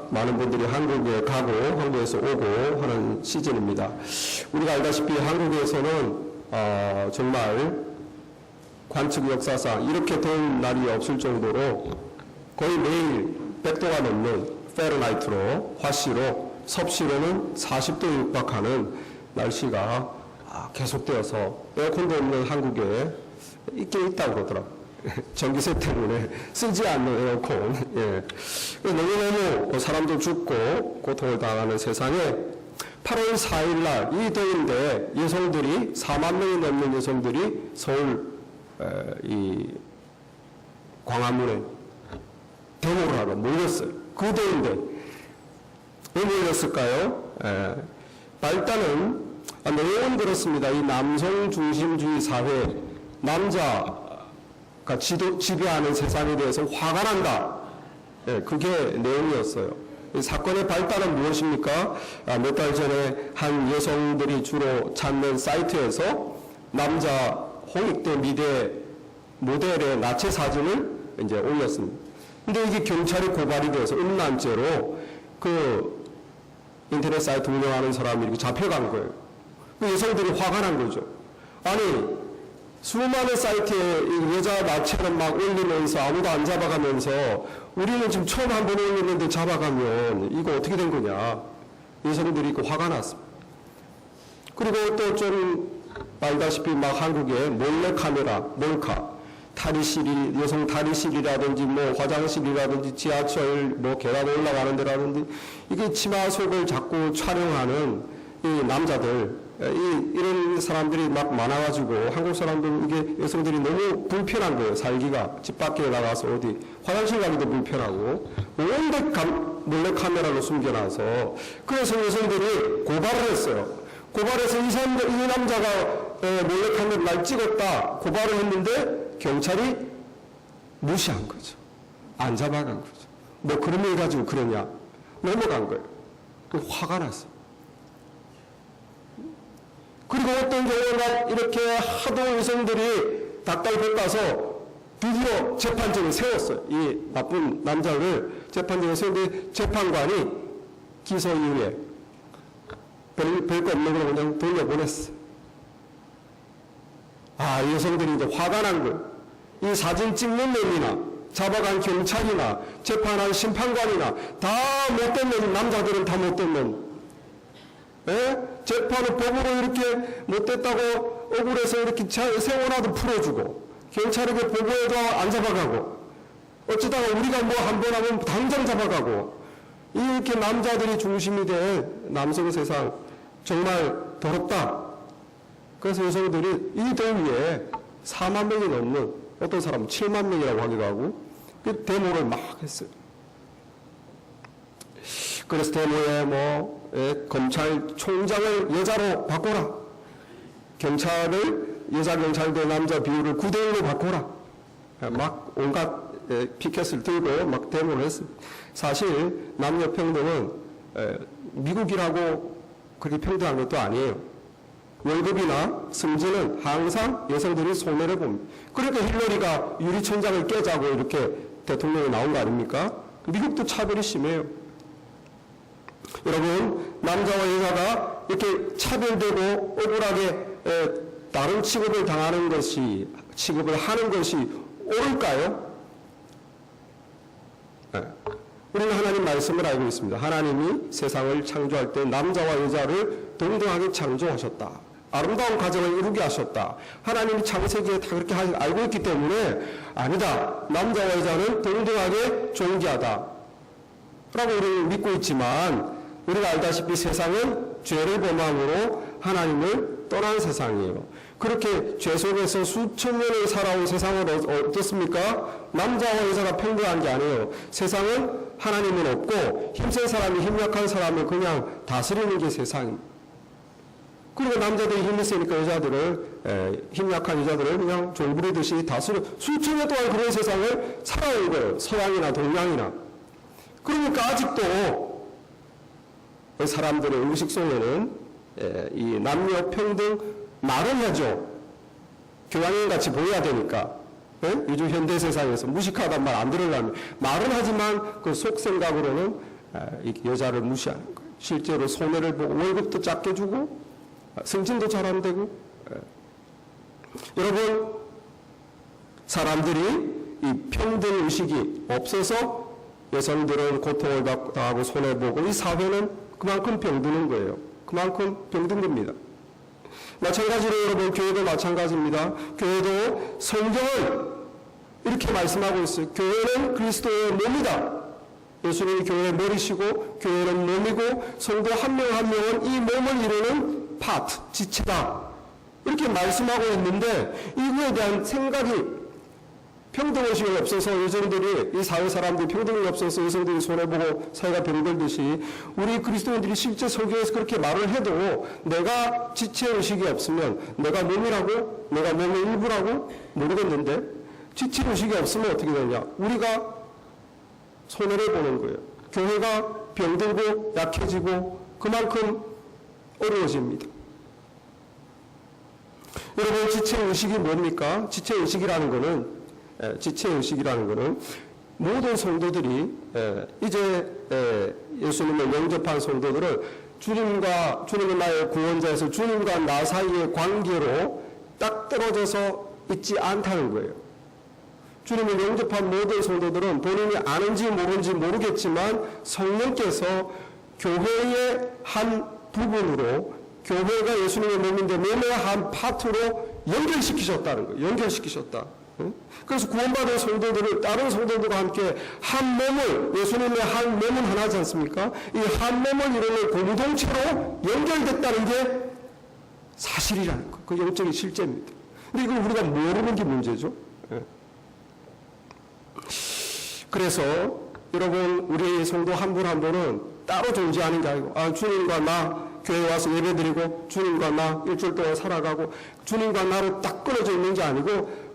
많은 분들이 한국에 가고 한국에서 오고 하는 시즌입니다. 우리가 알다시피 한국에서는 정말 관측 역사상 이렇게 더운 날이 없을 정도로 거의 매일 100도가 넘는 페르나이트로 화씨로 섭씨로는 40도에 육박하는 날씨가 계속되어서 에어컨도 없는 한국에 있긴 있다고 그러더라고요. 전기세 때문에 쓰지 않는 에어컨. 예. 너무너무 사람도 죽고 고통을 당하는 세상에 8월 4일 날 이 더운데 여성들이 4만 명이 넘는 여성들이 서울 이 광화문에 데모를 하러 몰렸어요. 그 더운데 왜 몰렸을까요? 일단은 너무 그렇습니다. 이 남성 중심주의 사회, 남자가 지배하는 세상에 대해서 화가 난다. 그게 내용이었어요. 이 사건의 발단은 무엇입니까? 몇 달 전에 한 여성들이 주로 찾는 사이트에서 남자 홍익대 미대 모델의 나체 사진을 이제 올렸습니다. 근데 이게 경찰에 고발이 돼서 음란죄로 그 인터넷 사이트 운영하는 사람이 이렇게 잡혀간 거예요. 그 여성들이 화가 난 거죠. 아니, 수많은 사이트에 여자 나체를 막 올리면서 아무도 안 잡아가면서 우리는 지금 처음 한 번 올렸는데 잡아가면 이거 어떻게 된 거냐. 여성들이 그 화가 났습니다. 그리고 또 좀 알다시피 막 한국에 몰래카메라, 몰카, 탈의실이, 여성 탈의실이라든지 뭐 화장실이라든지 지하철 뭐 계단 올라가는 데라든지 이게 치마 속을 자꾸 촬영하는 이 남자들, 이런 사람들이 막 많아가지고 한국 사람들 이게 여성들이 너무 불편한 거예요. 살기가 집 밖에 나가서 어디 화장실 가기도 불편하고 온데 몰래카메라로 숨겨놔서 그래서 여성들이 고발을 했어요. 고발해서 이 남자가 몰래카메라 날 찍었다 고발을 했는데 경찰이 무시한 거죠. 안 잡아간 거죠. 뭐 그런 일 가지고 그러냐 넘어간 거예요. 화가 났어요. 그리고 어떤 경우는 이렇게 하도 여성들이 닭달 볶아서 드디어 재판정을 세웠어요. 이 나쁜 남자를 재판정에 세웠는데 재판관이 기소 이후에 별거 없는 걸 그냥 돌려보냈어. 이 여성들이 이제 화가 난 거예요. 이 사진 찍는 놈이나 잡아간 경찰이나 재판한 심판관이나 다 못된 놈, 남자들은 다 못된 놈. 재판을 법으로 이렇게 못됐다고 억울해서 이렇게 세워놔도 풀어주고 경찰에게 보고해도 안 잡아가고 어쩌다가 우리가 뭐 한 번 하면 당장 잡아가고 이렇게 남자들이 중심이 된 남성 세상 정말 더럽다. 그래서 여성들이 이 더위에 4만 명이 넘는 어떤 사람은 7만 명이라고 하기도 하고 그 데모를 막 했어요. 그래서 데모에 뭐 검찰총장을 여자로 바꿔라. 경찰을 여자 경찰대 남자 비율을 9대1로 바꿔라. 막 온갖 피켓을 들고 막 데모를 했습니다. 사실 남녀 평등은 미국이라고 그렇게 평등한 것도 아니에요. 월급이나 승진은 항상 여성들이 손해를 봅니다. 그러니까 힐러리가 유리천장을 깨자고 이렇게 대통령이 나온 거 아닙니까? 미국도 차별이 심해요. 여러분, 남자와 여자가 이렇게 차별되고 억울하게 다른 취급을 당하는 것이, 취급을 하는 것이 옳을까요? 우리는 하나님 말씀을 알고 있습니다. 하나님이 세상을 창조할 때 남자와 여자를 동등하게 창조하셨다. 아름다운 가정을 이루게 하셨다. 하나님이 창세기에 다 그렇게 알고 있기 때문에 아니다. 남자와 여자는 동등하게 존귀하다. 라고 우리는 믿고 있지만 우리가 알다시피 세상은 죄를 범함으로 하나님을 떠난 세상이에요. 그렇게 죄 속에서 수천 년을 살아온 세상은 어떻습니까? 남자와 여자가 평등한 게 아니에요. 세상은 하나님은 없고 힘센 사람이 힘약한 사람을 그냥 다스리는 게 세상입니다. 그리고 남자들이 힘이 세니까 여자들을 힘약한 여자들을 그냥 종부리듯이 다스려 수천 년 동안 그런 세상을 살아온 거예요. 서양이나 동양이나. 그러니까 아직도 사람들의 의식 속에는 이 남녀 평등 말은 하죠. 교양인 같이 보여야 되니까. 요즘 현대 세상에서 무식하단 말 안 들으려면 말은 하지만 그 속 생각으로는 이 여자를 무시하는 거예요. 실제로 손해를 보고 월급도 작게 주고 승진도 잘 안 되고. 여러분, 사람들이 이 평등 의식이 없어서 여성들은 고통을 당하고 손해보고 이 사회는 그만큼 병드는 거예요. 그만큼 병든 겁니다. 마찬가지로 여러분, 교회도 마찬가지입니다. 교회도 성경을 이렇게 말씀하고 있어요. 교회는 그리스도의 몸이다. 예수님이 교회의 머리시고 교회는 몸이고 성도 한 명 한 명은 이 몸을 이루는 파트, 지체다. 이렇게 말씀하고 있는데 이거에 대한 생각이 평등의식이 없어서 여성들이, 이 사회 사람들이 평등이 없어서 여성들이 손해보고 사회가 병들듯이 우리 그리스도인들이 실제 성경에서 그렇게 말을 해도 내가 지체의식이 없으면 내가 몸이라고, 내가 몸의 일부라고 모르겠는데 지체의식이 없으면 어떻게 되냐? 우리가 손해를 보는 거예요. 교회가 병들고 약해지고 그만큼 어려워집니다. 여러분, 지체의식이 뭡니까? 지체의식이라는 거는 모든 성도들이 이제 예수님을 영접한 성도들을 주님의 나의 구원자에서 주님과 나 사이의 관계로 딱 떨어져서 있지 않다는 거예요. 주님을 영접한 모든 성도들은 본인이 아는지 모르는지 모르겠지만 성령께서 교회의 한 부분으로, 교회가 예수님의 몸인데 몸의 한 파트로 연결시키셨다는 거예요. 연결시키셨다. 그래서 구원받은 성도들을 다른 성도들과 함께 한 몸을, 예수님의 한 몸은 하나지 않습니까? 이 한 몸을 이루는 공동체로 연결됐다는 게 사실이라는 거. 그 영적인 실제입니다. 근데 이걸 우리가 모르는 게 문제죠. 그래서 여러분, 우리 성도 한 분 한 분은 따로 존재하는 게 아니고, 주님과 나 교회 와서 예배드리고 주님과 나 일주일 동안 살아가고 주님과 나로 딱 끊어져 있는 게 아니고,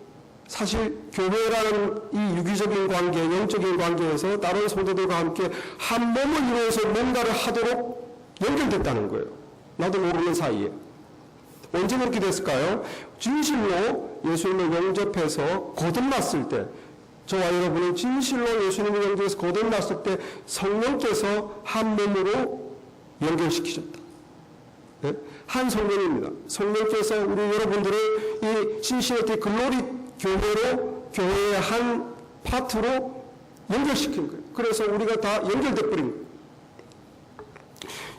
사실 교회라는 이 유기적인 관계, 영적인 관계에서 다른 성도들과 함께 한 몸을 이루어서 뭔가를 하도록 연결됐다는 거예요. 나도 모르는 사이에. 언제 그렇게 됐을까요? 진실로 예수님을 영접해서 거듭났을 때, 저와 여러분은 진실로 예수님을 영접해서 거듭났을 때 성령께서 한 몸으로 연결시키셨다. 네? 한 성령입니다. 성령께서 우리 여러분들을 이 신시너티 글로리 교회로, 교회의 한 파트로 연결시킨 거예요. 그래서 우리가 다 연결돼 버린 거예요.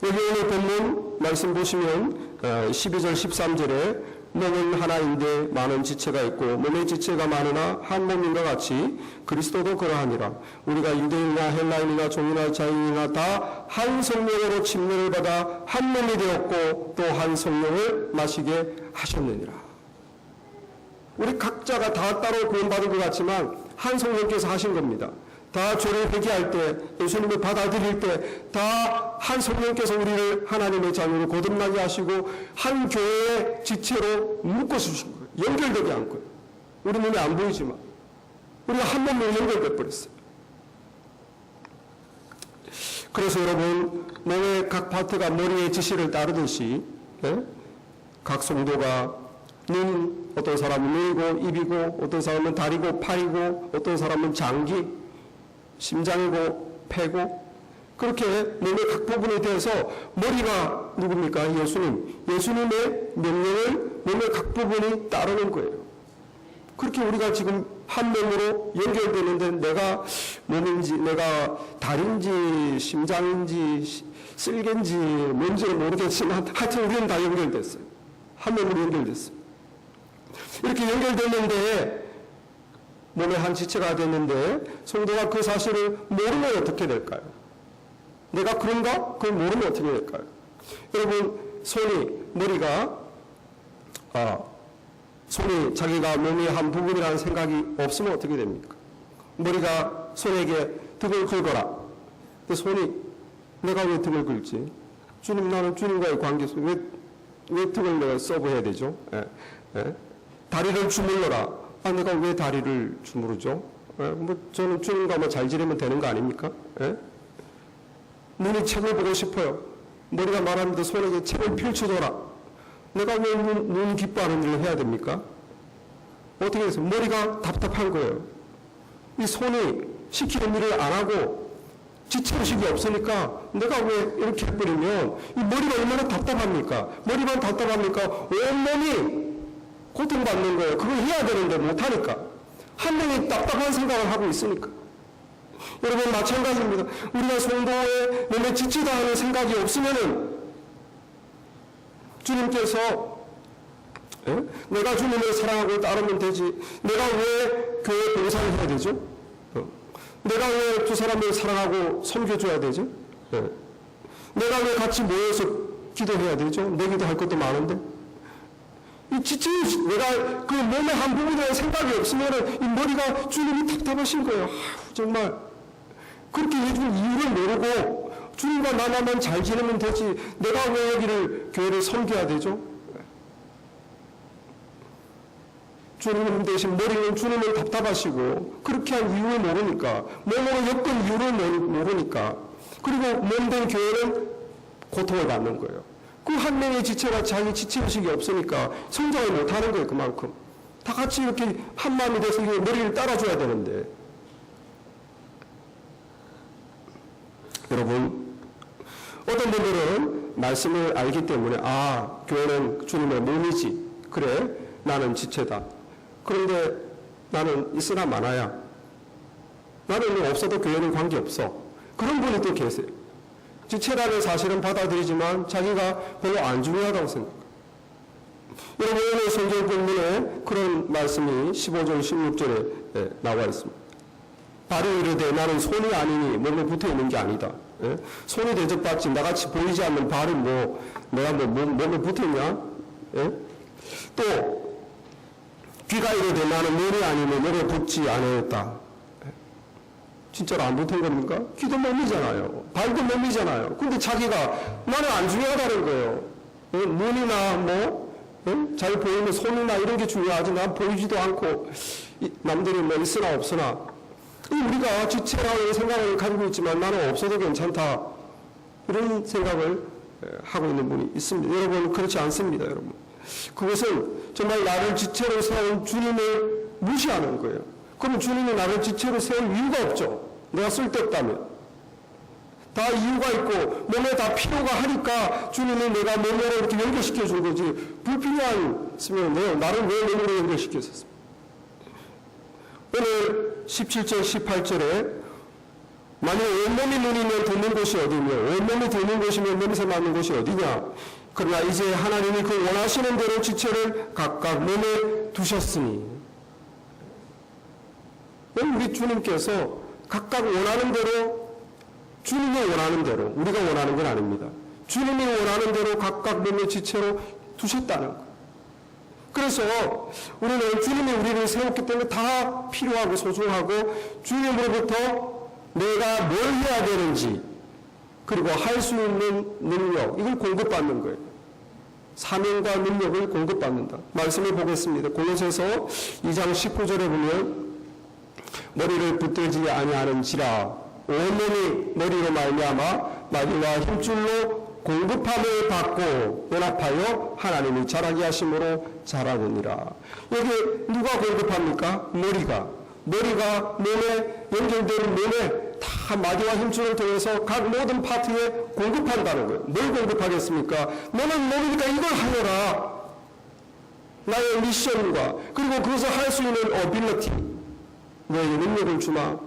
여기 오늘 본문 말씀 보시면 12절 13절에 몸은 하나인데 많은 지체가 있고 몸의 지체가 많으나 한 몸인과 같이 그리스도도 그러하니라. 우리가 유대인이나 헬라인이나 종이나 자유인이나 다 한 성령으로 침례를 받아 한 몸이 되었고 또 한 성령을 마시게 하셨느니라. 우리 각자가 다 따로 구원받은 것 같지만 한 성령께서 하신 겁니다. 다 죄를 회개할 때, 예수님을 받아들일 때 다 한 성령께서 우리를 하나님의 자녀로 거듭나게 하시고 한 교회의 지체로 묶어주신 거예요. 연결되게 한 거예요. 우리 눈에 안 보이지만 우리가 한 몸으로 연결돼 버렸어요. 그래서 여러분, 몸의 각 파트가 머리의 지시를 따르듯이 각 성도가 눈, 어떤 사람은 눈이고 입이고 어떤 사람은 다리고 팔이고 어떤 사람은 장기, 심장이고 폐고, 그렇게 몸의 각 부분에 대해서 머리가 누굽니까? 예수님의 명령을 몸의 각 부분이 따르는 거예요. 그렇게 우리가 지금 한 몸으로 연결되는데 내가 몸인지 내가 다리인지 심장인지 쓸개인지 뭔지는 모르겠지만 하여튼 우리는 다 연결됐어요. 한 몸으로 연결됐어요. 이렇게 연결됐는데, 몸의 한 지체가 됐는데 성도가 그 사실을 모르면 어떻게 될까요? 내가 그런가? 그걸 모르면 어떻게 될까요? 여러분, 머리가 손이 자기가 몸의 한 부분이라는 생각이 없으면 어떻게 됩니까? 머리가 손에게 등을 긁어라. 근데 손이 내가 왜 등을 긁지? 주님, 나는 주님과의 관계에서 왜 등을 내가 서브해야 되죠? 다리를 주물러라. 내가 왜 다리를 주무르죠? 저는 주님과 잘 지내면 되는 거 아닙니까? 눈이 책을 보고 싶어요. 머리가 말합니다. 손에게 책을 펼쳐줘라. 내가 왜 눈 기뻐하는 일을 해야 됩니까? 어떻게 해서 머리가 답답한 거예요. 이 손이 시키는 일을 안 하고 지체의식이 없으니까 내가 왜 이렇게 해버리면 이 머리가 얼마나 답답합니까? 머리만 답답합니까? 온몸이 고통받는 거예요. 그걸 해야 되는데 못하니까. 한 명이 답답한 생각을 하고 있으니까. 여러분 마찬가지입니다. 우리가 성도에 몸에 지치다 하는 생각이 없으면은 주님께서 내가 주님을 사랑하고 따르면 되지. 내가 왜 교회 봉사를 해야 되죠? 내가 왜 두 사람을 사랑하고 섬겨줘야 되죠? 내가 왜 같이 모여서 기도해야 되죠? 내 기도할 것도 많은데. 이 지친 내가 그 몸의 한 부분에 대한 생각이 없으면 이 머리가 주님이 답답하신 거예요. 정말 그렇게 해준 이유를 모르고 주님과 나만 잘 지내면 되지. 내가 왜 여기를 교회를 섬겨야 되죠? 주님 대신 머리는 주님을 답답하시고 그렇게 한 이유를 모르니까 몸으로 엮은 이유를 모르니까 그리고 몸된 교회는 고통을 받는 거예요. 그 한 명의 지체가 자기 지체의식이 없으니까 성장을 못하는 거예요. 그만큼 다 같이 이렇게 한 마음이 돼서 머리를 따라줘야 되는데 여러분 어떤 분들은 말씀을 알기 때문에 교회는 주님의 몸이지 그래 나는 지체다. 그런데 나는 있으나 마나야. 나는 없어도 교회는 관계없어. 그런 분이 또 계세요. 지체라는 사실은 받아들이지만 자기가 별로 안 중요하다고 생각해요. 여러분 오늘 성경 본문에 그런 말씀이 15절 16절에 나와 있습니다. 발이 이르되 나는 손이 아니니 몸에 붙어 있는 게 아니다. 손이 대접받지 나같이 보이지 않는 발이 내가 몸에 붙어 있냐? 또 귀가 이르되 나는 눈이 아니니 몸에 붙지 않았다. 진짜로 안 붙은 겁니까? 귀도 몸이잖아요. 발도 몸이잖아요. 근데 자기가 나는 안 중요하다는 거예요. 눈이나 잘 보이는 손이나 이런 게 중요하지 난 보이지도 않고 남들이 있으나 없으나 우리가 지체라는 생각을 가지고 있지만 나는 없어도 괜찮다. 이런 생각을 하고 있는 분이 있습니다. 여러분 그렇지 않습니다. 여러분. 그것은 정말 나를 지체로 세운 주님을 무시하는 거예요. 그럼 주님이 나를 지체로 세울 이유가 없죠. 내가 쓸데없다면. 다 이유가 있고 몸에 다 필요가 하니까 주님이 내가 몸으로 이렇게 연결시켜 준 거지. 불필요했으면 나를 왜 몸으로 연결시켰었습니까? 오늘 17절 18절에 만약 온몸이 눈이면 듣는 곳이 어디며 온몸이 듣는 곳이면 냄새 맡는 곳이 어디냐. 그러나 이제 하나님이 그 원하시는 대로 지체를 각각 몸에 두셨으니 우리 주님께서 각각 원하는 대로 주님이 원하는 대로 우리가 원하는 건 아닙니다. 주님이 원하는 대로 각각 몸의 지체로 두셨다는 것. 그래서 우리는 주님이 우리를 세웠기 때문에 다 필요하고 소중하고 주님으로부터 내가 뭘 해야 되는지 그리고 할 수 있는 능력 이걸 공급받는 거예요. 사명과 능력을 공급받는다. 말씀을 보겠습니다. 골로새서 2장 19절에 보면 머리를 붙들지 아니하는지라 온몸이 머리로 말미암아 마귀와 힘줄로 공급함을 받고 연합하여 하나님이 자라게 하심으로 자라느니라. 여기 누가 공급합니까? 머리가 몸에 연결된 몸에 다 마귀와 힘줄을 통해서 각 모든 파트에 공급한다는 거예요. 뭘 공급하겠습니까? 너는 몸이니까 이걸 하여라. 나의 미션과 그리고 그것을 할 수 있는 어빌리티 너에게 능력을 주마.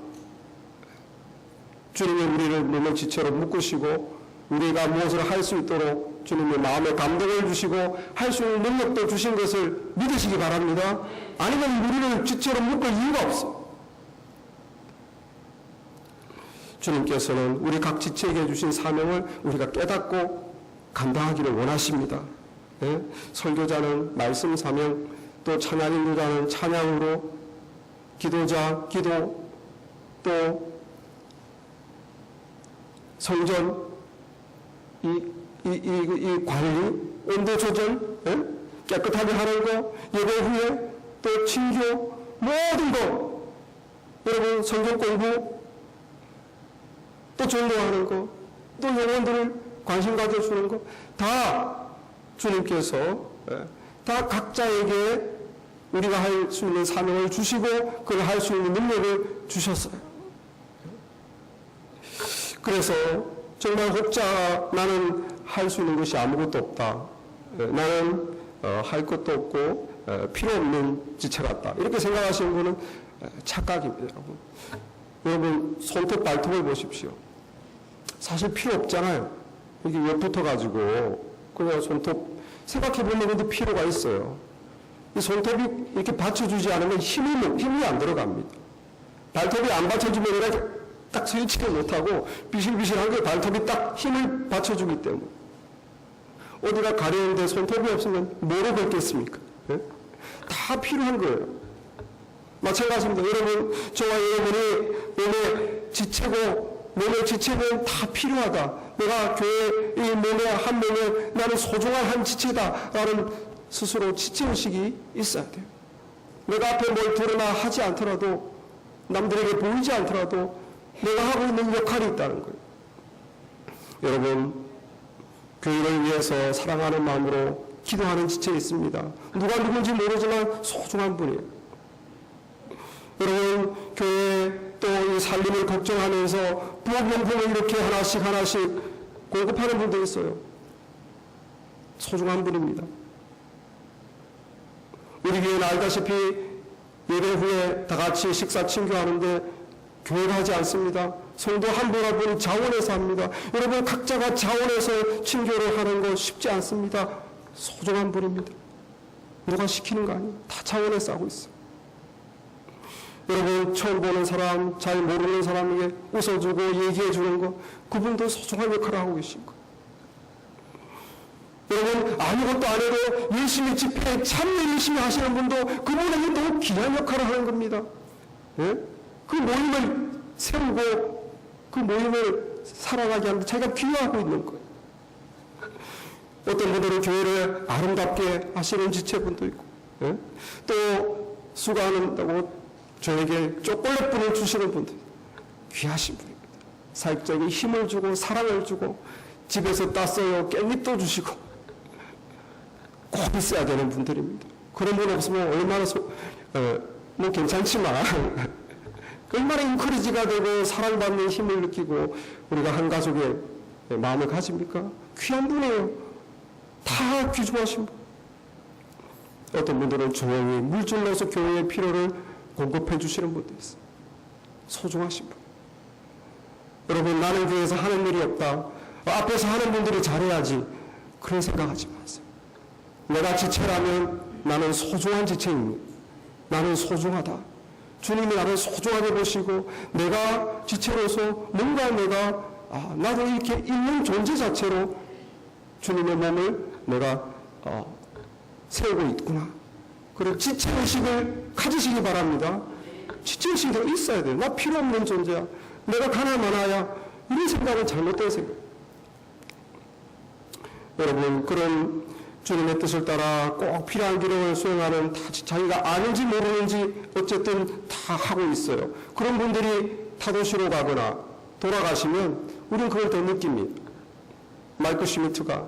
주님이 우리를 몸의 지체로 묶으시고 우리가 무엇을 할 수 있도록 주님의 마음에 감동을 주시고 할 수 있는 능력도 주신 것을 믿으시기 바랍니다. 아니면 우리를 지체로 묶을 이유가 없어. 주님께서는 우리 각 지체에게 주신 사명을 우리가 깨닫고 감당하기를 원하십니다. 네? 설교자는 말씀 사명, 또 찬양 인도자는 찬양으로, 기도자 기도, 또 성전 이 관리, 온도 조절, 깨끗하게 하는 거, 예배 후에 또 친교, 모든 거, 여러분 성경 공부, 또 전도하는 거, 또 영혼들을 관심 가져주는 거, 다 주님께서 다 각자에게 우리가 할 수 있는 사명을 주시고 그걸 할 수 있는 능력을 주셨어요. 그래서 정말 혹자 나는 할 수 있는 것이 아무것도 없다. 나는 할 것도 없고 필요 없는 지체 같다. 이렇게 생각하시는 분은 착각입니다, 여러분. 여러분 손톱 발톱을 보십시오. 사실 필요 없잖아요. 여기 왜 붙어가지고 그냥 손톱 생각해보면 근데 필요가 있어요. 이 손톱이 이렇게 받쳐주지 않으면 힘이 안 들어갑니다. 발톱이 안 받쳐주면 이렇게 딱 스위치를 못하고 비실비실한 게 발톱이 딱 힘을 받쳐주기 때문에 어디가 가려운데 손톱이 없으면 뭐로 걷겠습니까? 네? 다 필요한 거예요. 마찬가지입니다. 여러분, 저와 여러분이 몸의 지체고 몸의 지체는 다 필요하다. 내가 교회 이 몸의 한 몸에 나는 소중한 한 지체다 라는 스스로 지체의식이 있어야 돼요. 내가 앞에 뭘 드러나 하지 않더라도 남들에게 보이지 않더라도 내가 하고 있는 역할이 있다는 거예요. 여러분, 교회를 위해서 사랑하는 마음으로 기도하는 지체에 있습니다. 누가 누군지 모르지만 소중한 분이에요. 여러분, 교회 또 이 살림을 걱정하면서 부업용품을 이렇게 하나씩 공급하는 분도 있어요. 소중한 분입니다. 우리 교회는 알다시피 예배 후에 다 같이 식사 친교하는데 교회가 하지 않습니다. 성도 한 분 한 분 자원해서 합니다. 여러분 각자가 자원해서 친교를 하는 거 쉽지 않습니다. 소중한 분입니다. 누가 시키는 거 아니에요. 다 자원해서 하고 있어요. 여러분 처음 보는 사람, 잘 모르는 사람에게 웃어주고 얘기해주는 거 그분도 소중한 역할을 하고 계신 거예요. 여러분 아무것도 안 해도 열심히 집회 참 열심히 하시는 분도 그분에게 너무 귀한 역할을 하는 겁니다. 예? 그 모임을 세우고 그 모임을 살아가게 하는데 자기가 귀화하고 있는 거예요. 어떤 분들은 교회를 아름답게 하시는 지체분도 있고 예? 또 수고한다고 저에게 초콜릿분을 주시는 분들 귀하신 분입니다. 사역적인 힘을 주고 사랑을 주고 집에서 땄어요 깻잎도 주시고 꼭 있어야 되는 분들입니다. 그런 분 없으면 얼마나 뭐 괜찮지만 얼마나 인커리지가 되고 사랑받는 힘을 느끼고 우리가 한 가족의 마음을 가집니까? 귀한 분이에요. 다 귀중하신 분. 어떤 분들은 조용히 물줄 넣어서 교회의 필요를 공급해 주시는 분도 있어요. 소중하신 분. 여러분 나는 교회에서 하는 일이 없다. 앞에서 하는 분들이 잘해야지. 그런 생각하지 마세요. 내가 지체라면 나는 소중한 지체입니다. 나는 소중하다. 주님이 나를 소중하게 보시고 내가 지체로서 뭔가 내가 나도 이렇게 있는 존재 자체로 주님의 몸을 내가 세우고 있구나. 그리고 지체의식을 가지시기 바랍니다. 지체의식이 있어야 돼요. 나 필요 없는 존재야. 내가 가나 마나야. 이런 생각은 잘못된 생각. 여러분 그런 주님의 뜻을 따라 꼭 필요한 기록을 수행하는 자기가 아는지 모르는지 어쨌든 다 하고 있어요. 그런 분들이 타도시로 가거나 돌아가시면 우리는 그걸 더 느낍니다. 마이크 슈미트가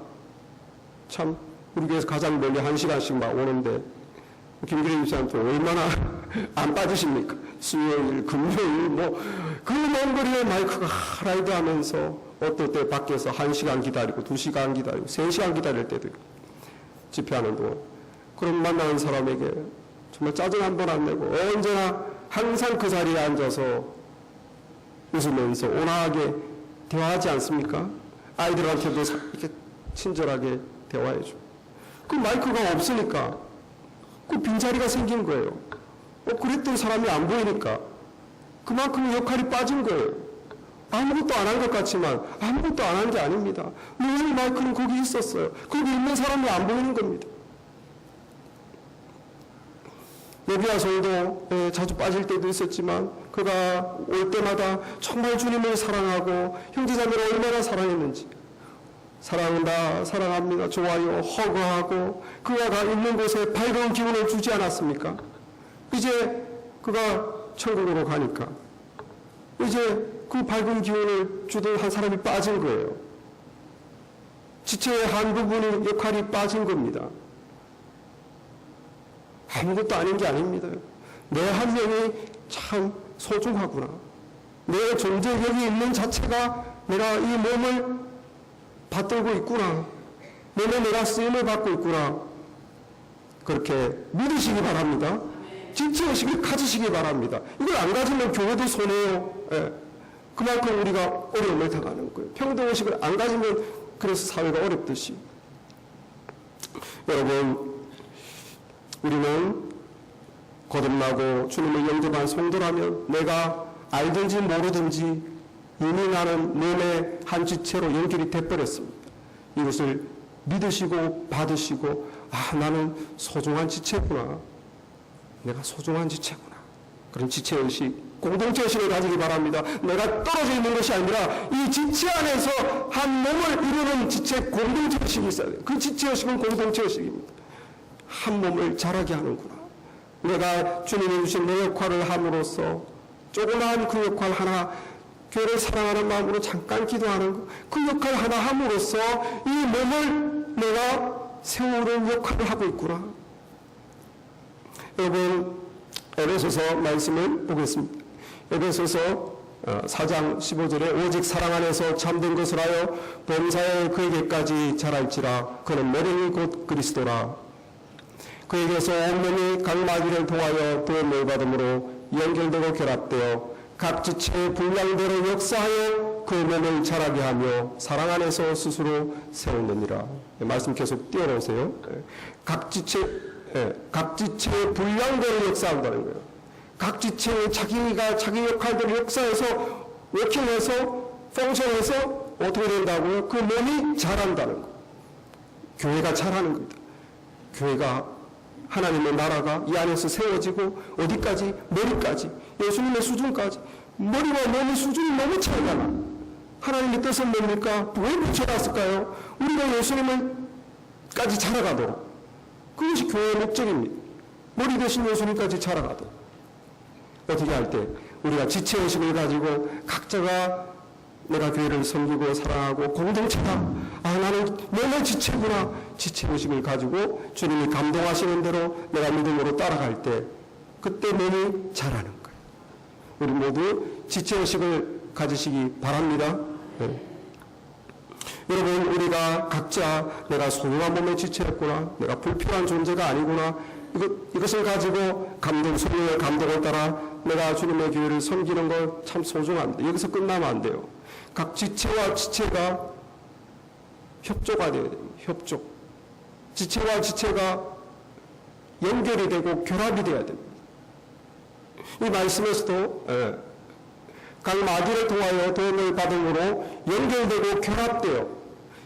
참 우리 교회에서 가장 멀리 1시간씩 막 오는데 김기래 집사님도 얼마나 안 빠지십니까? 수요일, 금요일 그 먼 거리에 마이크가 라이드 하면서 어떨 때 밖에서 1시간 기다리고 2시간 기다리고 3시간 기다릴 때도 있고 집회하는 동안 그런 만나는 사람에게 정말 짜증 한 번 안 내고 언제나 항상 그 자리에 앉아서 웃으면서 온화하게 대화하지 않습니까? 아이들한테도 이렇게 친절하게 대화해줘. 그 마이크가 없으니까 그 빈자리가 생긴 거예요. 그랬던 사람이 안 보이니까 그만큼 역할이 빠진 거예요. 아무것도 안 한 것 같지만 아무것도 안 한 게 아닙니다. 늘 마이크는 거기 있었어요. 거기 있는 사람이 안 보이는 겁니다. 여기와 성도 자주 빠질 때도 있었지만 그가 올 때마다 정말 주님을 사랑하고 형제자매를 얼마나 사랑했는지 사랑한다, 사랑합니다, 좋아요, 허그하고 그가 있는 곳에 밝은 기운을 주지 않았습니까? 이제 그가 천국으로 가니까 이제 그 밝은 기운을 주던 한 사람이 빠진 거예요. 지체의 한 부분의 역할이 빠진 겁니다. 아무것도 아닌 게 아닙니다. 내 한 명이 참 소중하구나. 내 존재 여기 있는 자체가 내가 이 몸을 받들고 있구나. 몸에 내가 쓰임을 받고 있구나. 그렇게 믿으시기 바랍니다. 지체의식을 가지시기 바랍니다. 이걸 안 가지면 교회도 손해요. 예. 그만큼 우리가 어려움을 당하는 거예요. 평등의식을 안 가지면 그래서 사회가 어렵듯이. 여러분, 우리는 거듭나고 주님을 영접한 성도라면 내가 알든지 모르든지 이미 나는 몸의 한 지체로 연결이 돼버렸습니다. 이것을 믿으시고 받으시고 나는 소중한 지체구나. 내가 소중한 지체구나. 그런 지체의식, 공동체의식을 가지기 바랍니다. 내가 떨어져 있는 것이 아니라 이 지체 안에서 한 몸을 이루는 지체 공동체의식이 있어야 돼요. 그 지체의식은 공동체의식입니다. 한 몸을 자라게 하는구나. 내가 주님이 주신 내 역할을 함으로써 조그마한 그 역할 하나, 교회를 사랑하는 마음으로 잠깐 기도하는 것, 그 역할 하나 함으로써 이 몸을 내가 세우는 역할을 하고 있구나. 여러분, 에베소서 말씀을 보겠습니다. 에베소서 4장 15절에 오직 사랑 안에서 참된 것을 하여 범사에 그에게까지 자랄지라. 그는 머리니 곧 그리스도라. 그에게서 온몸이 각 마디를 통하여 도움을 받음으로 연결되고 결합되어 각 지체의 분량대로 역사하여 그 몸을 자라게 하며 사랑 안에서 스스로 세우느니라. 말씀 계속 띄워놓으세요. 각 지체의 분량대로 역사한다는 거예요. 각 지체의 자기가 자기 역할대로 역사해서 워킹해서 펑션해서 어떻게 된다고요? 그 몸이 자란다는 거. 교회가 자라는 겁니다. 교회가 하나님의 나라가 이 안에서 세워지고 어디까지? 머리까지, 예수님의 수준까지. 머리와 몸의 수준이 너무 차이가 나. 하나님의 뜻은 뭡니까? 왜 붙여놨을까요? 우리가 예수님을까지 자라가도록. 그것이 교회의 목적입니다. 머리 대신 예수님까지 자라가도록. 어떻게 할 때? 우리가 지체의식을 가지고 각자가 내가 교회를 섬기고 사랑하고 공동체다. 나는 몸의 지체구나. 지체의식을 가지고 주님이 감동하시는 대로 내가 믿음으로 따라갈 때 그때 몸이 자라는 거예요. 우리 모두 지체의식을 가지시기 바랍니다. 네. 여러분, 우리가 각자 내가 소중한 몸의 지체였구나. 내가 불필요한 존재가 아니구나. 이것을 가지고 성령의 감동을 따라 내가 주님의 교회를 섬기는 것 참 소중합니다. 여기서 끝나면 안 돼요. 각 지체와 지체가 협조가 되어야 됩니다. 협조. 지체와 지체가 연결이 되고 결합이 되어야 됩니다. 이 말씀에서도 각 마디를 통하여 도움을 받음으로 연결되고 결합되어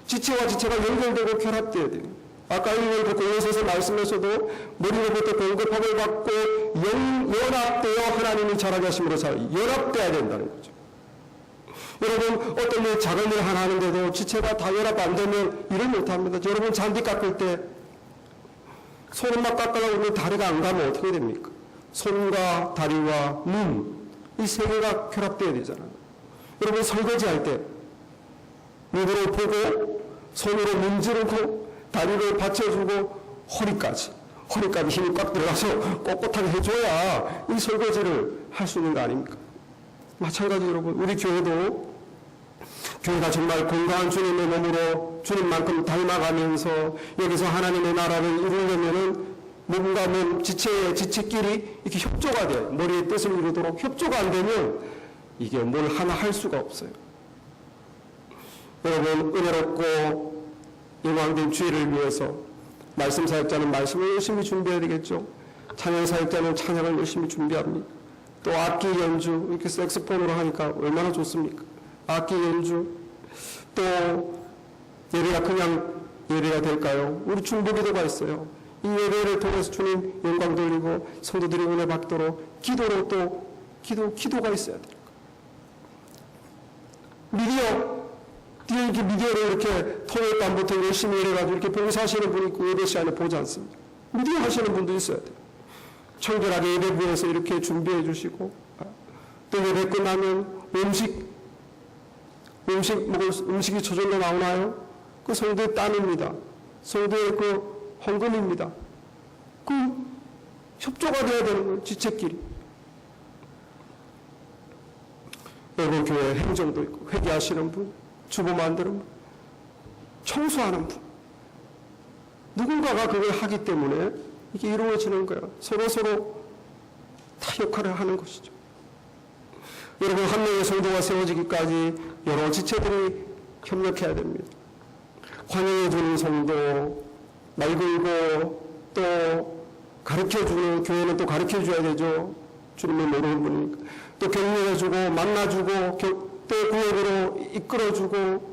지체와 지체가 연결되고 결합되어야 돼요. 아까 읽은 그 고린도서 말씀에서도 머리로부터 공급함을 받고 연합되어 하나님이 자라게 하심으로 연합되어야 된다는 거죠. 여러분, 어떤 일 작은 일 하나 하는데도 지체가 다 연합 안 되면 일을 못합니다. 여러분, 잔디 깎을 때 손만 깎으려고 하면 다리가 안 가면 어떻게 됩니까? 손과 다리와 눈, 이 세 개가 결합되어야 되잖아요. 여러분, 설거지할 때 눈으로 보고 손으로 문지르고 다리를 받쳐주고 허리까지 힘이 꽉 들어가서 꼿꼿하게 해줘야 이 설거지를 할 수 있는 거 아닙니까? 마찬가지 여러분, 우리 교회도 교회가 정말 건강한 주님의 몸으로 주님만큼 닮아가면서 여기서 하나님의 나라를 이루려면은 몸과 몸, 지체끼리 이렇게 협조가 돼요. 머리의 뜻을 이루도록 협조가 안 되면 이게 뭘 하나 할 수가 없어요. 여러분, 은혜롭고 영광된 주의를 위해서 말씀 사역자는 말씀을 열심히 준비해야 되겠죠. 찬양 사역자는 찬양을 열심히 준비합니다. 또 악기 연주, 이렇게 색소폰으로 하니까 얼마나 좋습니까? 악기 연주, 또 예배가 그냥 예배가 될까요? 우리 중보기도가 있어요. 이 예배를 통해서 주님 영광 돌리고 성도들이 은혜 받도록 기도로 또 기도가 있어야 돼요. 미디어로 이렇게 토요일 밤부터 열심히 일해가지고 이렇게 봉사하시는 분이 있고 예배 시간에 보지 않습니다. 미디어 하시는 분도 있어야 돼요. 청결하게 예배부에서 이렇게 준비해 주시고, 또 예배 끝나면 음식이 저절로 나오나요? 그 성도의 땀입니다. 성도의 그 헌금입니다. 그 협조가 돼야 되는 거예요, 지체끼리. 여러분 교회 행정도 있고 회계하시는 분, 주보 만드는 분, 청소하는 분. 누군가가 그걸 하기 때문에 이게 이루어지는 거예요. 서로 다 역할을 하는 것이죠. 여러분 한 명의 성도가 세워지기까지 여러 지체들이 협력해야 됩니다. 환영해주는 성도, 말 걸고 또 가르쳐주는 교회는 또 가르쳐줘야 되죠. 주님의 모르는 분이니까. 또 격려해주고 만나주고 또 구역으로 이끌어주고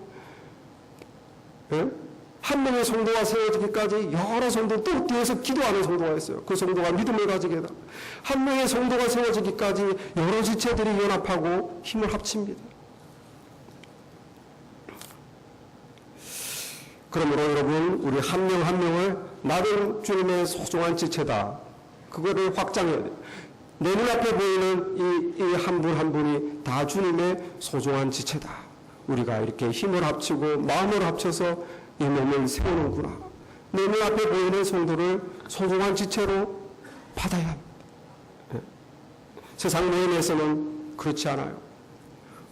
예? 한 명의 성도가 세워지기까지 여러 성도 또 뒤에서 기도하는 성도가 있어요. 그 성도가 믿음을 가지게 되다. 한 명의 성도가 세워지기까지 여러 지체들이 연합하고 힘을 합칩니다. 그러므로 여러분 우리 한 명 한 명을 나는 주님의 소중한 지체다. 그거를 확장해야 돼요. 내 눈앞에 보이는 이 한 분 한 분이 다 주님의 소중한 지체다. 우리가 이렇게 힘을 합치고 마음을 합쳐서 이 몸을 세우는구나. 내 눈앞에 보이는 성도를 소중한 지체로 받아야 합니다. 세상 모임에서는 그렇지 않아요.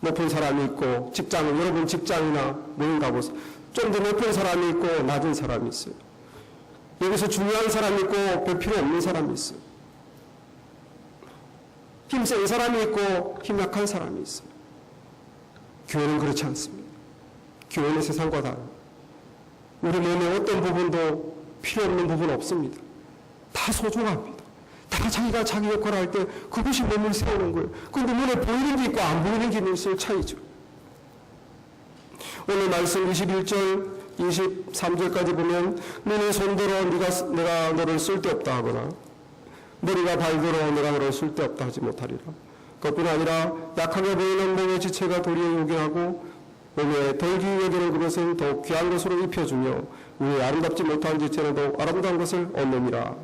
높은 사람이 있고 직장은 여러분 직장이나 모임 가보세요. 좀 더 높은 사람이 있고 낮은 사람이 있어요. 여기서 중요한 사람이 있고 별 필요 없는 사람이 있어요. 힘센 사람이 있고 힘 약한 사람이 있어요. 교회는 그렇지 않습니다. 교회는 세상과 다릅니다. 우리 몸의 어떤 부분도 필요 없는 부분 없습니다. 다 소중합니다. 다 자기가 자기 역할을 할 때 그것이 몸을 세우는 거예요. 그런데 눈에 보이는 게 있고 안 보이는 게 있을 차이죠. 오늘 말씀 21절, 23절까지 보면 눈이 손들어 내가 너를 쓸데없다 하거나 머리가 발들어 내가 너를 쓸데없다 하지 못하리라. 그것뿐 아니라 약하게 보이는 몸의 지체가 도리어 요긴하고 몸에 덜 귀히 여기는 그것은 더욱 귀한 것으로 입혀주며 위에 아름답지 못한 지체는 더욱 아름다운 것을 얻느니라.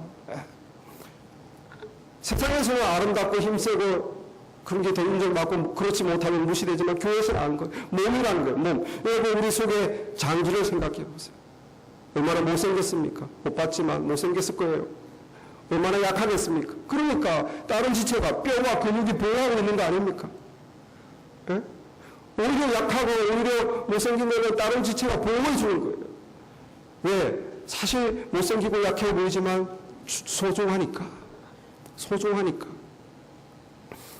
세상에서는 아름답고 힘세고 그런 게 더 인정받고 그렇지 못하면 무시되지만 교회에서는 아는 거예요. 몸이라는 거예요. 몸. 여러분 우리 속에 장기를 생각해 보세요. 얼마나 못생겼습니까? 못 봤지만 못생겼을 거예요. 얼마나 약하겠습니까? 그러니까 다른 지체가 뼈와 근육이 보호하고 있는 거 아닙니까? 예? 오히려 약하고 오히려 못생긴 거는 다른 지체가 보호해 주는 거예요. 왜? 사실 못생기고 약해 보이지만 소중하니까.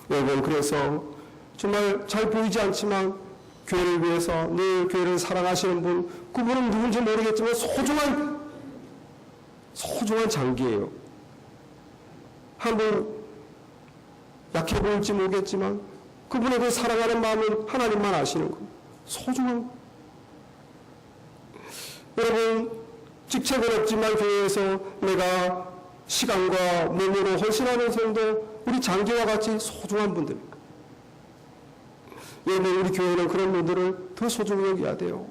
여러분 그래서 정말 잘 보이지 않지만 교회를 위해서 늘 교회를 사랑하시는 분, 그분은 누군지 모르겠지만 소중한 장기예요. 한 분 약해 보일지 모르겠지만 그분에 대해 사랑하는 마음은 하나님만 아시는 거예요. 소중한. 여러분 직책은 없지만 교회에서 내가 시간과 몸으로 헌신하는 성도, 우리 장기와 같이 소중한 분들. 여러분 우리 교회는 그런 분들을 더 소중히 여겨야 돼요.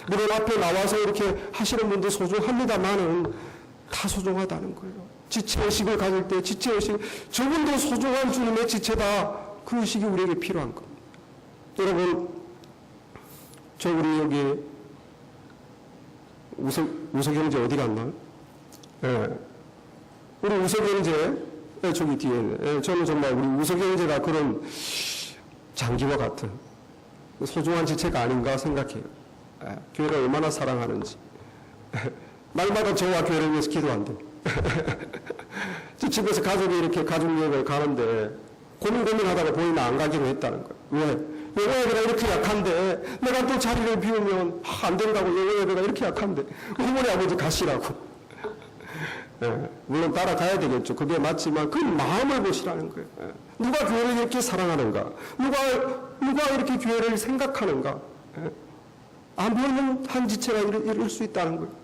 물론 앞에 나와서 이렇게 하시는 분도 소중합니다만은 다 소중하다는 거예요. 지체의식을 가질 때 지체의식, 저분도 소중한 주님의 지체다. 그 의식이 우리에게 필요한 겁니다. 여러분 저 우리 여기 우석형제 어디 갔나요? 예. 우리 우석형제 저기 뒤에 있네. 저는 정말 우리 우석형제가 그런 장기와 같은 소중한 지체가 아닌가 생각해요. 교회를 얼마나 사랑하는지. 날마다 저와 교회를 위해서 기도한대. 저 집에서 가족이 이렇게 가족여행을 가는데 고민하다가 보이면 안 가기로 했다는 거예요. 왜? 여호와가 이렇게 약한데 내가 또 자리를 비우면 안 된다고. 여호와가 이렇게 약한데 어머니 아버지 가시라고. 물론 따라가야 되겠죠. 그게 맞지만 그 마음을 보시라는 거예요. 누가 교회를 이렇게 사랑하는가? 누가 이렇게 교회를 생각하는가? 안 보이는 한 지체가 이룰 수 있다는 거예요.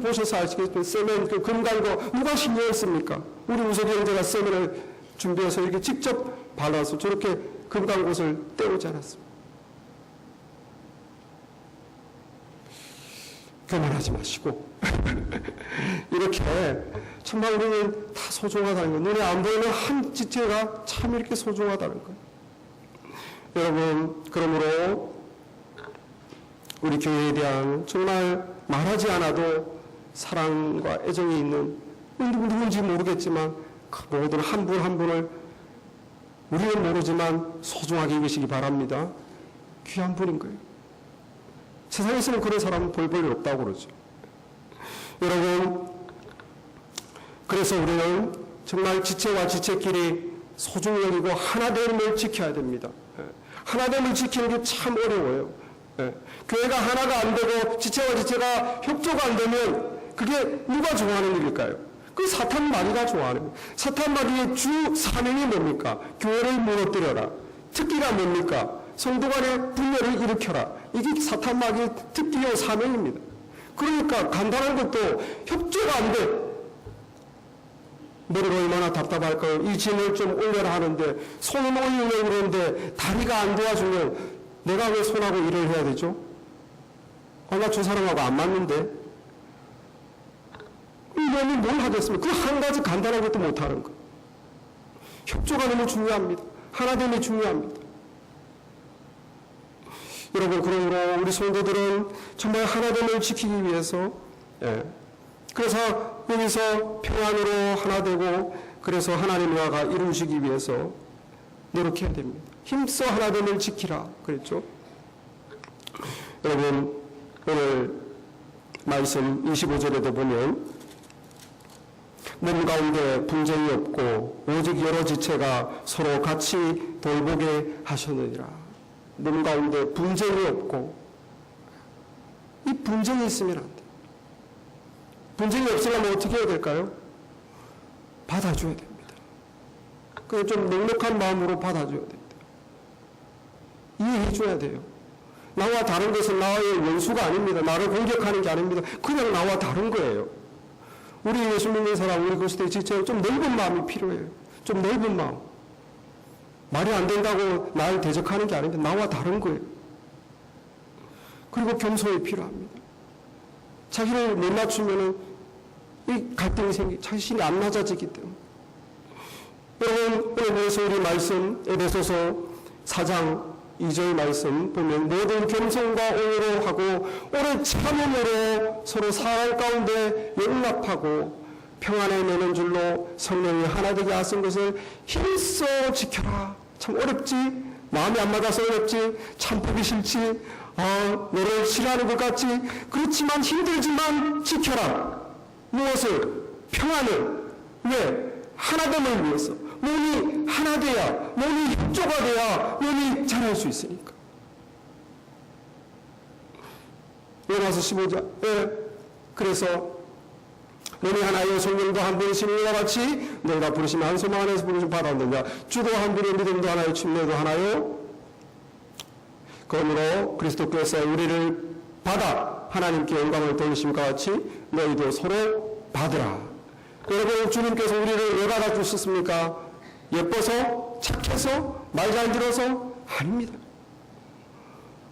보셔서 아시겠지만 세면 그 금간거 누가 신경을 씁니까? 우리 우석이 형제가 세면을 준비해서 이렇게 직접 발라서 저렇게 금간곳을 떼오지 않았습니다. 교만하지 마시고 이렇게 정말 우리는 다 소중하다는 거예요. 눈에 안 보이는 한 지체가 참 이렇게 소중하다는 거예요. 여러분 그러므로 우리 교회에 대한 정말 말하지 않아도 사랑과 애정이 있는 누군지 모르겠지만 그 모든 한 분 한 분을 우리는 모르지만 소중하게 여기시기 바랍니다. 귀한 분인 거예요. 세상에서는 그런 사람은 볼 일 없다고 그러죠. 여러분, 그래서 우리는 정말 지체와 지체끼리 소중히 여기고 하나됨을 지켜야 됩니다. 하나됨을 지키는 게 참 어려워요. 교회가 하나가 안 되고 지체와 지체가 협조가 안 되면 그게 누가 좋아하는 일일까요? 그 사탄 마귀가 좋아하는 거예요. 사탄 마귀의 주 사명이 뭡니까? 교회를 무너뜨려라. 특기가 뭡니까? 성도 간의 분열을 일으켜라. 이게 사탄 마귀의 특기요 사명입니다. 그러니까 간단한 것도 협조가 안 돼. 머리가 얼마나 답답할까요? 이 짐을 좀 올려라 하는데 손은 올리려고 그러는데 다리가 안 도와주면 내가 왜 손하고 일을 해야 되죠? 나 저 사람하고 안 맞는데 이놈이 뭘 하겠습니까? 그 한 가지 간단한 것도 못하는 거. 협조가 너무 중요합니다. 하나됨이 중요합니다. 여러분, 그러므로 우리 성도들은 정말 하나됨을 지키기 위해서 그래서 여기서 평안으로 하나 되고 그래서 하나님의 나라가 이루어지기 위해서 노력해야 됩니다. 힘써 하나됨을 지키라 그랬죠. 여러분, 오늘 말씀 25절에도 보면 몸 가운데 분쟁이 없고 오직 여러 지체가 서로 같이 돌보게 하셨느니라. 몸 가운데 분쟁이 없고, 이 분쟁이 있으면 안 돼. 분쟁이 없으려면 어떻게 해야 될까요? 받아줘야 됩니다. 그냥 좀 넉넉한 마음으로 받아줘야 됩니다. 이해해줘야 돼요. 나와 다른 것은 나의 원수가 아닙니다. 나를 공격하는 게 아닙니다. 그냥 나와 다른 거예요. 우리 예수 믿는 사람, 우리 그리스도의 지체는 좀 넓은 마음이 필요해요. 좀 넓은 마음. 말이 안 된다고 나를 대적하는 게 아닌데 나와 다른 거예요. 그리고 겸손이 필요합니다. 자기를 못 맞추면은 이 갈등이 자신이 안 낮아지기 때문에. 여러분, 오늘 우리 말씀 에베소서 4장 2절 말씀 보면 모든 겸손과 온유로 하고 오래 참음으로 서로 사랑 가운데 용납하고 평안에 매는 줄로 성령이 하나 되게 하신 것을 힘써 지켜라. 참 어렵지? 마음이 안 맞아서 어렵지? 참 보기 싫지? 너를 싫어하는 것 같지? 그렇지만 힘들지만 지켜라. 무엇을? 평안을. 왜? 하나됨을 위해서. 몸이 하나 돼야, 몸이 협조가 돼야 몸이 잘할 수 있으니까. 로마서 15장. 그래서 몸이 하나여 성령도 한 분이신 이와 같이 너희가 부르시면 한 소망 안에서 부르심 받았느냐. 주도 한 분의 믿음도 하나요, 침례도 하나요. 그러므로 그리스도께서 우리를 받아 하나님께 영광을 돌리심과 같이 너희도 서로 받으라. 여러분, 주님께서 우리를 왜 받아주셨습니까? 예뻐서? 착해서? 말 잘 들어서? 아닙니다.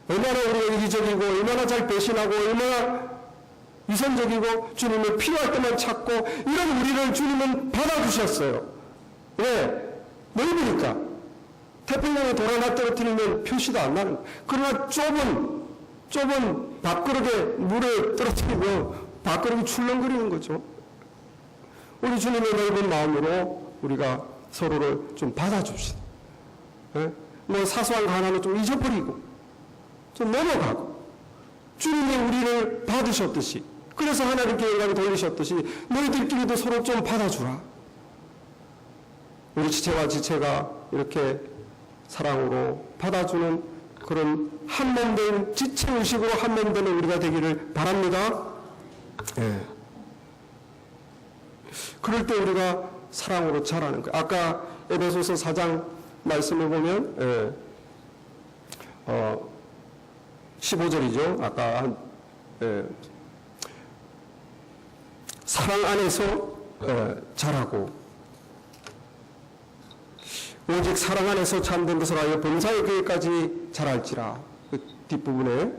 얼마나 우리가 이기적이고 얼마나 잘 배신하고 얼마나 위선적이고 주님을 필요할 때만 찾고 이런 우리를 주님은 받아주셨어요. 왜? 넓으니까. 태평양에 돌 하나 떨어뜨리면 표시도 안 나는 거예요. 그러나 좁은 밥그릇에 물에 떨어뜨리면 밥그릇이 출렁거리는 거죠. 우리 주님의 넓은 마음으로 우리가 서로를 좀 받아줍시다. 뭐 사소한 거 하나는 좀 잊어버리고 좀 넘어가고 주님이 우리를 받으셨듯이 그래서 하나님께 영광을 돌리셨듯이 너희들끼리도 서로 좀 받아주라. 우리 지체와 지체가 이렇게 사랑으로 받아주는 그런 한몸된 지체의식으로 한몸되는 우리가 되기를 바랍니다. 그럴 때 우리가 사랑으로 자라는 거예요. 아까 에베소서 4장 말씀을 보면 15절이죠. 아까 사랑 안에서 자라고 오직 사랑 안에서 참된 것을 하여 범사의 교회까지 자랄지라. 그 뒷부분에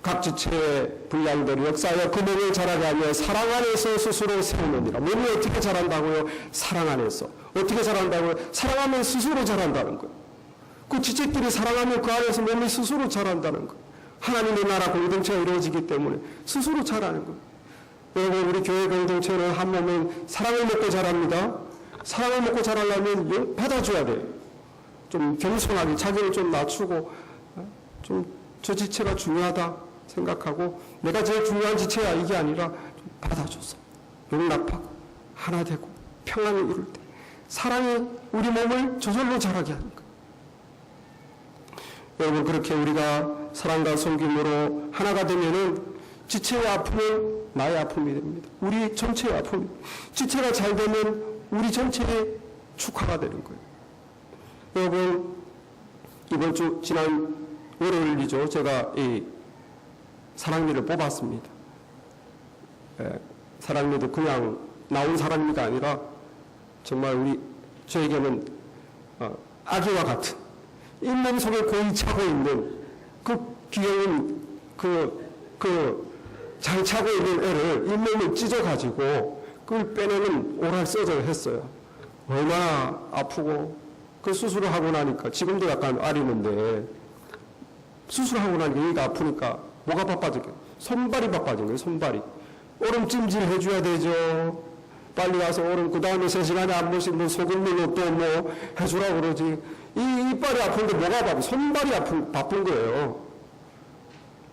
각 지체의 분량대로 역사하여 그 몸을 자라게 하며 사랑 안에서 스스로 세우느니라. 몸이 어떻게 자란다고요? 사랑 안에서. 어떻게 자란다고요? 사랑하면 스스로 자란다는 거예요. 그 지체끼리 사랑하면 그 안에서 몸이 스스로 자란다는 거예요. 하나님의 나라 공동체가 이루어지기 때문에 스스로 자라는 거예요. 여러분, 우리 교회 공동체는 한 몸은 사랑을 먹고 자랍니다. 사랑을 먹고 자라려면 받아줘야 돼요. 좀 겸손하게 자기를 좀 낮추고 좀 저 지체가 중요하다 생각하고 내가 제일 중요한 지체야 이게 아니라 좀 받아줘서 용납하고 하나 되고 평안을 이룰 때 사랑이 우리 몸을 저절로 자라게 하는 거예요. 여러분 그렇게 우리가 사랑과 섬김으로 하나가 되면은 지체의 아픔은 나의 아픔이 됩니다. 우리 전체의 아픔이. 지체가 잘 되면 우리 전체의 축하가 되는 거예요. 여러분 이번 주 지난 월요일이죠. 제가 이 사랑니를 뽑았습니다. 사랑니도 그냥 나온 사랑니가 아니라 정말 저에게는 아기와 같은 잇몸 속에 고이 차고 있는 그 귀여운 잘 차고 있는 애를 잇몸을 찢어가지고 그걸 빼내는 오랄 서저를 했어요. 얼마나 아프고 그 수술을 하고 나니까 지금도 약간 아리는데 수술하고 나니까 여기가 아프니까 뭐가 바빠진 거예요? 손발이 바빠진 거예요. 손발이. 오름 찜질 해줘야 되죠. 빨리 가서 오름 그 다음에 3시간에 한 번씩 뭐 소금물로 또 뭐 해주라고 그러지. 이 이빨이 아픈데 뭐가 바빠? 손발이 바쁜 거예요.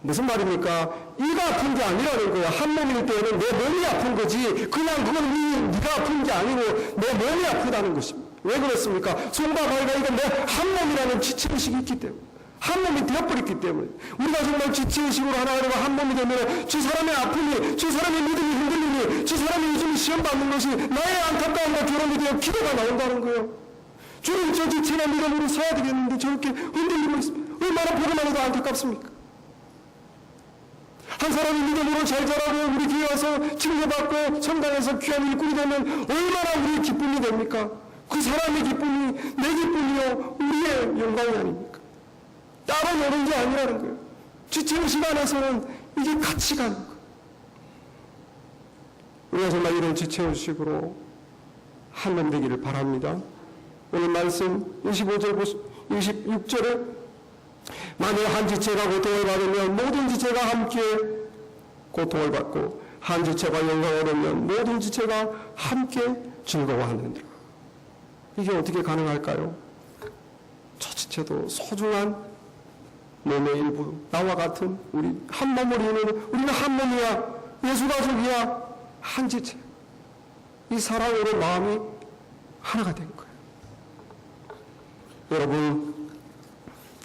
무슨 말입니까? 이가 아픈 게 아니라는 거예요. 한 몸일 때는 내 몸이 아픈 거지. 그냥 그건 네가 아픈 게 아니고 내 몸이 아프다는 것입니다. 왜 그렇습니까? 손과 발과 이건 내 한 몸이라는 지체의식이 있기 때문에. 한 몸이 되어버렸기 때문에 우리가 정말 지체의식으로 하나가 되고 한 몸이 되면 저 사람의 아픔이, 저 사람의 믿음이 흔들림이, 저 사람이 요즘 시험받는 것이 나의 안타까움과 결혼이 되어 기도가 나온다는 거예요. 주님 저 지체나 믿음으로 서야 되겠는데 저렇게 흔들리고 있습니다. 얼마나 보고만 해도 안타깝습니까? 한 사람이 믿음으로 잘 자라고 우리 교회 와서 칭찬받고 성당에서 귀한 일꾼이 되면 얼마나 우리의 기쁨이 됩니까? 그 사람의 기쁨이 내 기쁨이요 우리의 영광이 아닙니까? 따로 노는 게 아니라는 거예요. 지체의식 안에서는 이게 같이 가는 거예요. 우리가 정말 이런 지체의식으로 한 놈 되기를 바랍니다. 오늘 말씀 26절에 만일 한 지체가 고통을 받으면 모든 지체가 함께 고통을 받고 한 지체가 영광을 얻으면 모든 지체가 함께 즐거워하느니라. 이게 어떻게 가능할까요? 저 지체도 소중한 몸의 일부, 나와 같은 우리 한 몸을 이루는 우리는 한 몸이야. 예수 가족이야. 한 지체. 이 사랑으로 마음이 하나가 된 거예요. 여러분,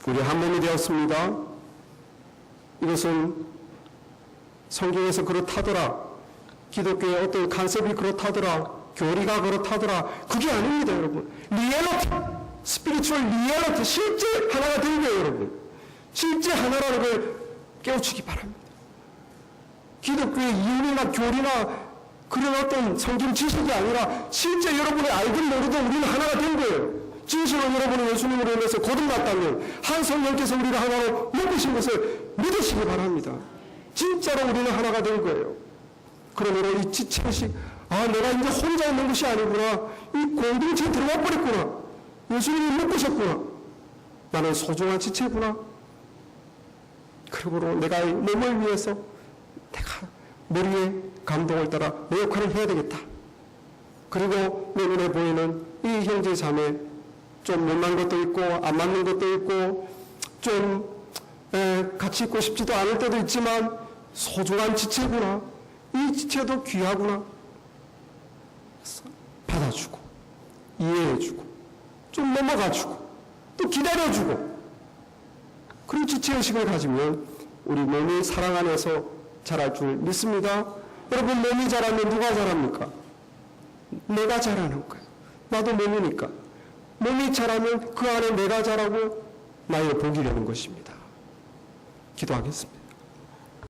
우리 한 몸이 되었습니다. 이것은 성경에서 그렇다더라. 기독교의 어떤 간섭이 그렇다더라. 교리가 그렇다더라. 그게 아닙니다, 여러분. 리얼리티, 스피리추얼 리얼리티, 실제 하나가 된 거예요, 여러분. 실제 하나라는 걸 깨우치기 바랍니다. 기독교의 이론이나 교리나 그런 어떤 성경 지식이 아니라 실제 여러분이 알든 모르든 우리는 하나가 된 거예요. 진실로 여러분이 예수님으로 인해서 거듭났다면 한 성령께서 우리를 하나로 묶으신 것을 믿으시기 바랍니다. 진짜로 우리는 하나가 된 거예요. 그러므로 이 지체의식, 내가 이제 혼자 있는 것이 아니구나. 이 공동체에 들어와 버렸구나. 예수님이 묶으셨구나. 나는 소중한 지체구나. 그러므로 내가 이 몸을 위해서 내가 머리의 감동을 따라 내 역할을 해야 되겠다. 그리고 내 눈에 보이는 이 형제 자매 좀 못난 것도 있고 안 맞는 것도 있고 좀 같이 있고 싶지도 않을 때도 있지만 소중한 지체구나. 이 지체도 귀하구나. 받아주고 이해해주고 좀 넘어가주고 또 기다려주고 그런 지체의식을 가지면 우리 몸이 사랑 안에서 자랄 줄 믿습니다. 여러분 몸이 자라면 누가 자랍니까? 내가 자라는 거예요. 나도 몸이니까. 몸이 자라면 그 안에 내가 자라고 나의 복이 되는 것입니다. 기도하겠습니다.